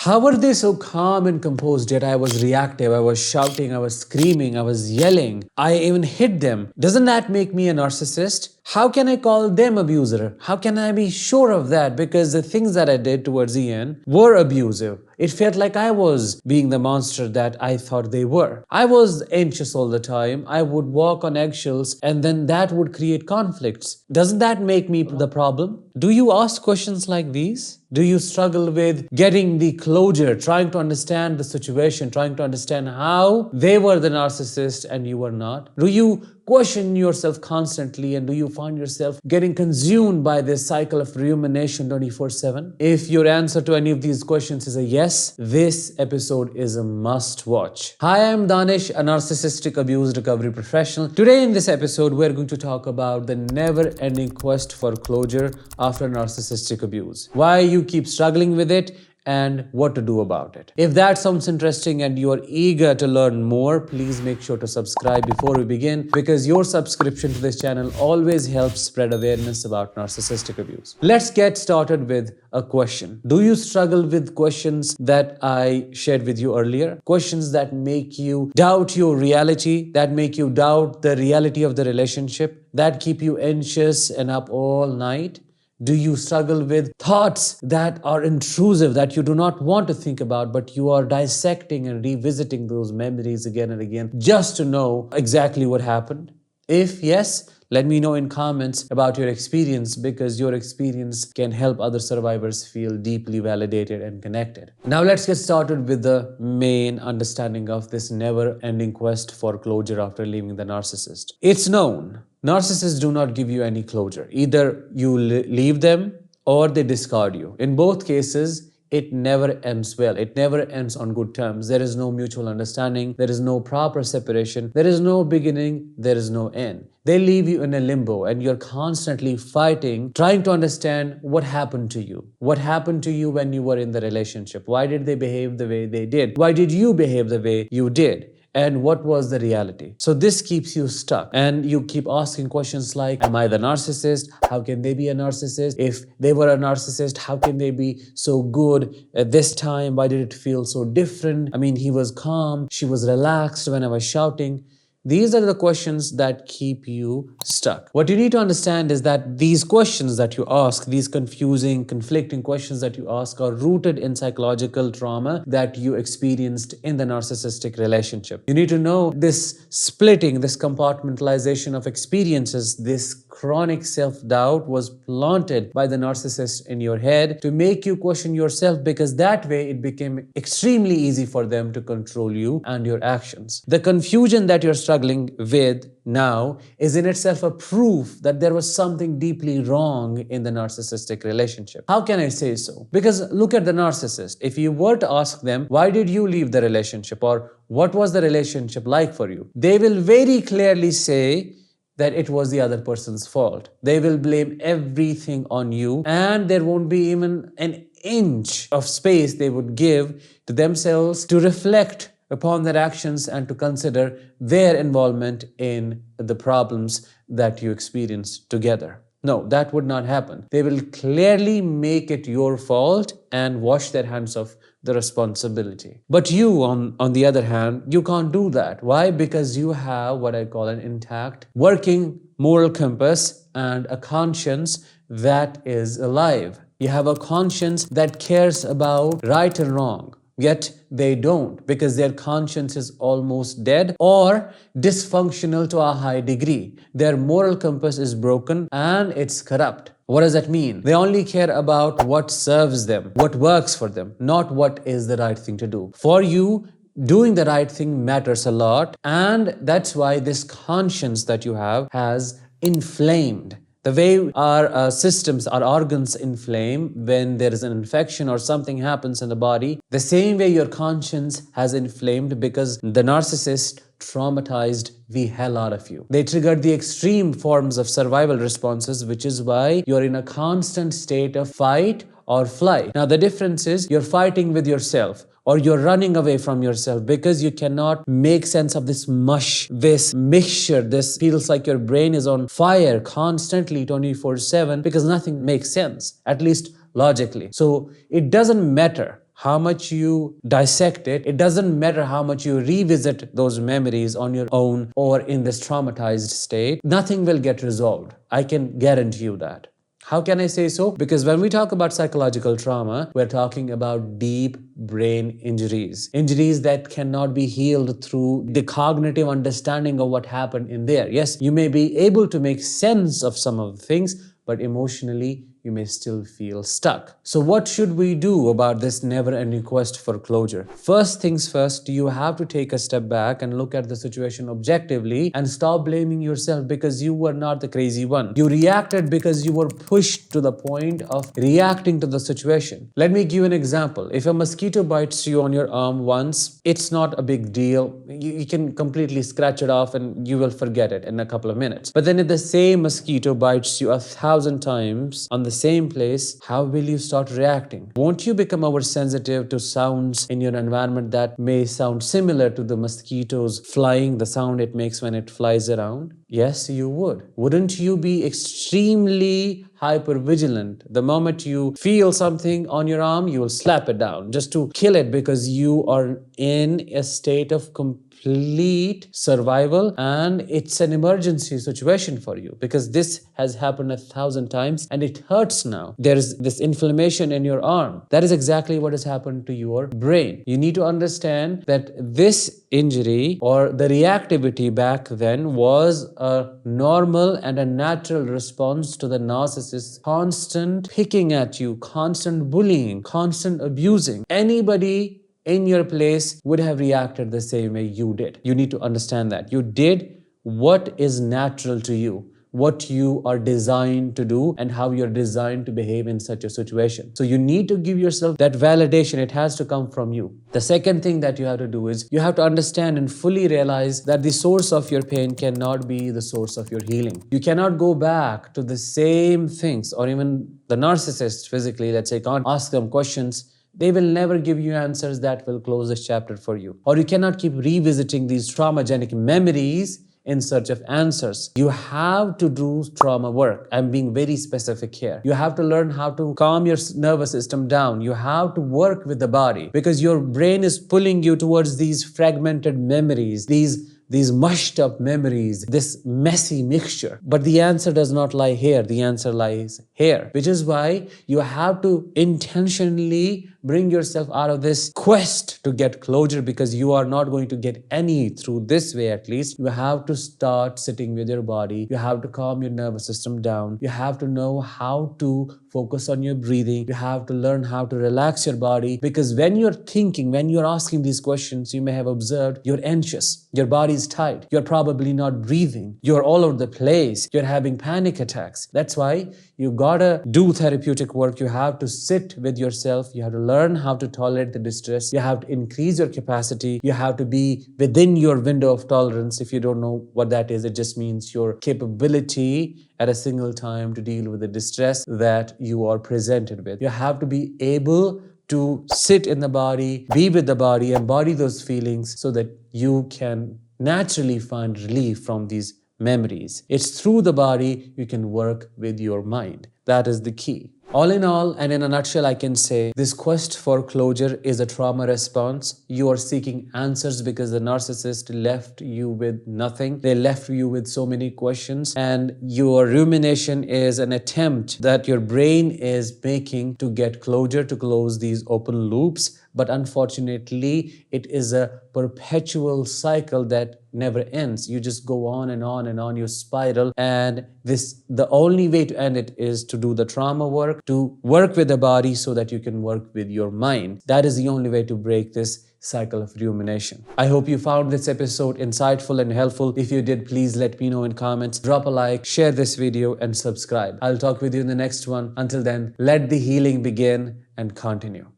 How are they so calm and composed? Yet I was reactive, I was shouting, I was screaming, I was yelling. I even hit them. Doesn't that make me a narcissist? How can I call them abuser? How can I be sure of that? Because the things that I did towards the end were abusive. It felt like I was being the monster that I thought they were. I was anxious all the time. I would walk on eggshells, and then that would create conflicts. Doesn't that make me the problem? Do you ask questions like these? Do you struggle with getting the closure, trying to understand the situation, trying to understand how they were the narcissist and you were not? Do you question yourself constantly, and do you find yourself getting consumed by this cycle of rumination 24/7? If your answer to any of these questions is a yes, this episode is a must watch. Hi, I'm Danish, a narcissistic abuse recovery professional. Today in this episode, we're going to talk about the never-ending quest for closure after narcissistic abuse. Why you keep struggling with it, and what to do about it. If that sounds interesting and you are eager to learn more, please make sure to subscribe before we begin, because your subscription to this channel always helps spread awareness about narcissistic abuse. Let's get started with a question. Do you struggle with questions that I shared with you earlier? Questions that make you doubt your reality, that make you doubt the reality of the relationship, that keep you anxious and up all night? Do you struggle with thoughts that are intrusive, that you do not want to think about, but you are dissecting and revisiting those memories again and again just to know exactly what happened? If yes, let me know in comments about your experience, because your experience can help other survivors feel deeply validated and connected. Now let's get started with the main understanding of this never-ending quest for closure after leaving the narcissist. It's known. Narcissists do not give you any closure. Either you leave them or they discard you. In both cases, it never ends well. It never ends on good terms. There is no mutual understanding. There is no proper separation. There is no beginning. There is no end. They leave you in a limbo, and you're constantly fighting, trying to understand what happened to you. What happened to you when you were in the relationship? Why did they behave the way they did? Why did you behave the way you did? And what was the reality? So this keeps you stuck, and you keep asking questions like, am I the narcissist? How can they be a narcissist? If they were a narcissist, how can they be so good at this time? Why did it feel so different? I mean, he was calm, she was relaxed when I was shouting. These are the questions that keep you stuck. What you need to understand is that these questions that you ask, these confusing, conflicting questions that you ask, are rooted in psychological trauma that you experienced in the narcissistic relationship. You need to know this splitting, this compartmentalization of experiences, this chronic self-doubt was planted by the narcissist in your head to make you question yourself, because that way it became extremely easy for them to control you and your actions. The confusion that you're struggling with now is in itself a proof that there was something deeply wrong in the narcissistic relationship. How can I say so? Because look at the narcissist. If you were to ask them, why did you leave the relationship, or what was the relationship like for you? They will very clearly say that it was the other person's fault. They will blame everything on you, and there won't be even an inch of space they would give to themselves to reflect upon their actions and to consider their involvement in the problems that you experienced together. No, that would not happen. They will clearly make it your fault and wash their hands of the responsibility. But you, on the other hand, you can't do that. Why? Because you have what I call an intact, working moral compass and a conscience that is alive. You have a conscience that cares about right and wrong. Yet they don't, because their conscience is almost dead or dysfunctional to a high degree. Their moral compass is broken and it's corrupt. What does that mean? They only care about what serves them, what works for them, not what is the right thing to do. For you, doing the right thing matters a lot, and that's why this conscience that you have has inflamed. The way our systems, our organs inflame when there is an infection or something happens in the body, the same way your conscience has inflamed because the narcissist traumatized the hell out of you. They triggered the extreme forms of survival responses, which is why you're in a constant state of fight or flight. Now, the difference is you're fighting with yourself, or you're running away from yourself because you cannot make sense of this mush, this mixture. This feels like your brain is on fire constantly 24/7 because nothing makes sense, at least logically. So it doesn't matter how much you dissect it, it doesn't matter how much you revisit those memories on your own or in this traumatized state, nothing will get resolved. I can guarantee you that. How can I say so? Because when we talk about psychological trauma, we're talking about deep brain injuries. Injuries that cannot be healed through the cognitive understanding of what happened in there. Yes, you may be able to make sense of some of the things, but emotionally, you may still feel stuck. So what should we do about this never-ending quest for closure? First things first, you have to take a step back and look at the situation objectively and stop blaming yourself because you were not the crazy one. You reacted because you were pushed to the point of reacting to the situation. Let me give you an example. If a mosquito bites you on your arm once, it's not a big deal. You can completely scratch it off and you will forget it in a couple of minutes. But then if the same mosquito bites you 1,000 times on the same place, how will you start reacting? Won't you become oversensitive to sounds in your environment that may sound similar to the mosquitoes flying, the sound it makes when it flies around? Yes, you would. Wouldn't you be extremely hyper vigilant? The moment you feel something on your arm, you will slap it down just to kill it because you are in a state of complete survival and it's an emergency situation for you because this has happened 1,000 times and it hurts now. There's this inflammation in your arm. That is exactly what has happened to your brain. You need to understand that this injury or the reactivity back then was a normal and a natural response to the narcissist's constant picking at you, constant bullying, constant abusing. Anybody in your place would have reacted the same way you did. You need to understand that. You did what is natural to you, what you are designed to do, and how you're designed to behave in such a situation. So you need to give yourself that validation. It has to come from you. The second thing that you have to do is you have to understand and fully realize that the source of your pain cannot be the source of your healing. You cannot go back to the same things, or even the narcissist physically, let's say, can't ask them questions. They will never give you answers that will close this chapter for you. Or you cannot keep revisiting these traumagenic memories in search of answers. You have to do trauma work. I'm being very specific here. You have to learn how to calm your nervous system down. You have to work with the body because your brain is pulling you towards these fragmented memories, these mushed up memories, this messy mixture. But the answer does not lie here. The answer lies here, which is why you have to intentionally bring yourself out of this quest to get closure because you are not going to get any through this way. At least you have to start sitting with your body. You have to calm your nervous system down. You have to know how to focus on your breathing. You have to learn how to relax your body because when you're thinking, when you're asking these questions, you may have observed you're anxious. Your body is tight. You're probably not breathing. You're all over the place. You're having panic attacks. That's why you gotta do therapeutic work. You have to sit with yourself. You have to learn how to tolerate the distress. You have to increase your capacity. You have to be within your window of tolerance. If you don't know what that is, it just means your capability at a single time to deal with the distress that you are presented with. You have to be able to sit in the body, be with the body, embody those feelings so that you can naturally find relief from these memories. It's through the body you can work with your mind. That is the key. All in all, and in a nutshell, I can say this quest for closure is a trauma response. You are seeking answers because the narcissist left you with nothing. They left you with so many questions, and your rumination is an attempt that your brain is making to get closure, to close these open loops. But unfortunately, it is a perpetual cycle that never ends. You just go on and on and on, you spiral. And the only way to end it is to do the trauma work, to work with the body so that you can work with your mind. That is the only way to break this cycle of rumination. I hope you found this episode insightful and helpful. If you did, please let me know in comments. Drop a like, share this video, and subscribe. I'll talk with you in the next one. Until then, let the healing begin and continue.